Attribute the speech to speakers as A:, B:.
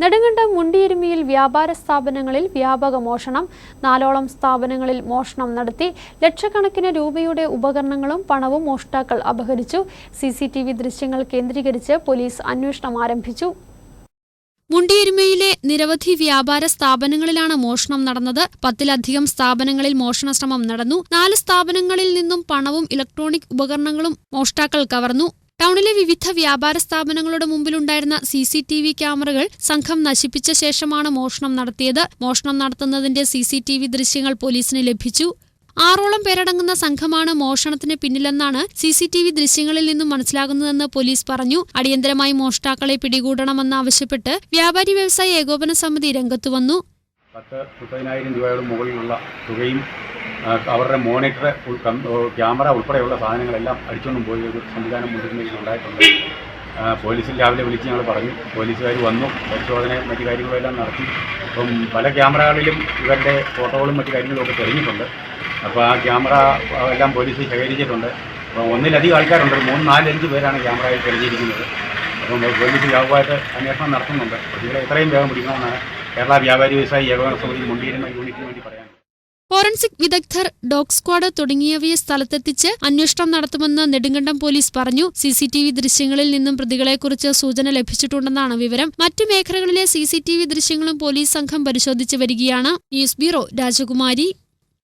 A: നെടുങ്കണ്ടം മുണ്ടിയിരുമിയിൽ വ്യാപാര സ്ഥാപനങ്ങളിൽ വ്യാപക മോഷണം. 4ഓളം സ്ഥാപനങ്ങളിൽ മോഷണം നടത്തി. ലക്ഷക്കണക്കിന് രൂപയുടെ ഉപകരണങ്ങളും പണവും മോഷ്ടാക്കൾ അപഹരിച്ചു. CCTV ദൃശ്യങ്ങൾ കേന്ദ്രീകരിച്ച് പോലീസ് അന്വേഷണം ആരംഭിച്ചു. മുണ്ടിയിരുമയിലെ നിരവധി വ്യാപാര സ്ഥാപനങ്ങളിലാണ് മോഷണം നടന്നത്. 10-ലധികം സ്ഥാപനങ്ങളിൽ മോഷണശ്രമം നടന്നു. 4 സ്ഥാപനങ്ങളിൽ നിന്നും പണവും ഇലക്ട്രോണിക് ഉപകരണങ്ങളും മോഷ്ടാക്കൾ കവർന്നു. ടൗണിലെ വിവിധ വ്യാപാര സ്ഥാപനങ്ങളുടെ മുമ്പിലുണ്ടായിരുന്ന CCTV ക്യാമറകൾ സംഘം നശിപ്പിച്ച ശേഷമാണ് മോഷണം നടത്തിയത്. മോഷണം നടത്തുന്നതിന്റെ CCTV ദൃശ്യങ്ങൾ പോലീസിന് ലഭിച്ചു. 6ഓളം പേരടങ്ങുന്ന സംഘമാണ് മോഷണത്തിന് പിന്നിലെന്നാണ് CCTV ദൃശ്യങ്ങളിൽ നിന്നും മനസ്സിലാകുന്നതെന്ന് പോലീസ് പറഞ്ഞു. അടിയന്തരമായി മോഷ്ടാക്കളെ പിടികൂടണമെന്നാവശ്യപ്പെട്ട് വ്യാപാരി വ്യവസായ ഏകോപന സമിതി രംഗത്തുവന്നു.
B: 10-30,000 രൂപയുടെ മുകളിലുള്ള തുകയും അവരുടെ മോണിറ്റർ, ക്യാമറ ഉൾപ്പെടെയുള്ള സാധനങ്ങളെല്ലാം അടിച്ചുകൊണ്ടും പോയ ഒരു സംവിധാനം ഉണ്ടായിട്ടുണ്ട്. പോലീസിൽ രാവിലെ വിളിച്ച് ഞങ്ങൾ പറഞ്ഞു. പോലീസുകാർ വന്നു, പരിശോധന മറ്റു കാര്യങ്ങളെല്ലാം നടത്തി. അപ്പം പല ക്യാമറകളിലും ഇവരുടെ ഫോട്ടോകളും മറ്റു കാര്യങ്ങളും ഒക്കെ തെളിഞ്ഞിട്ടുണ്ട്. അപ്പോൾ ആ ക്യാമറ എല്ലാം പോലീസ് ശേഖരിച്ചിട്ടുണ്ട്. അപ്പോൾ ഒന്നിലധികം ആൾക്കാരുണ്ട്, 3-4-5 പേരാണ് ക്യാമറയിൽ തെളിഞ്ഞിരിക്കുന്നത്. അപ്പം പോലീസ് വ്യാപകമായിട്ട് അന്വേഷണം നടത്തുന്നുണ്ട്. പ്രതികളെ എത്രയും വേഗം പിടിക്കണമെന്നാണ് കേരള വ്യാപാരി വ്യവസായി ഏകോപന സമിതി മുണ്ടിയിരുമ യൂണിറ്റിന് വേണ്ടി പറയാൻ.
A: ഫോറൻസിക് വിദഗ്ധർ, ഡോഗ് സ്ക്വാഡ് തുടങ്ങിയവയെ സ്ഥലത്തെത്തിച്ച് അന്വേഷണം നടത്തുമെന്ന് നെടുങ്കണ്ടം പോലീസ് പറഞ്ഞു. CCTV ദൃശ്യങ്ങളിൽ നിന്നും പ്രതികളെക്കുറിച്ച് സൂചന ലഭിച്ചിട്ടുണ്ടെന്നാണ് വിവരം. മറ്റു മേഖലകളിലെ CCTV ദൃശ്യങ്ങളും പോലീസ് സംഘം പരിശോധിച്ചു വരികയാണ്. ന്യൂസ് ബ്യൂറോ, രാജകുമാരി.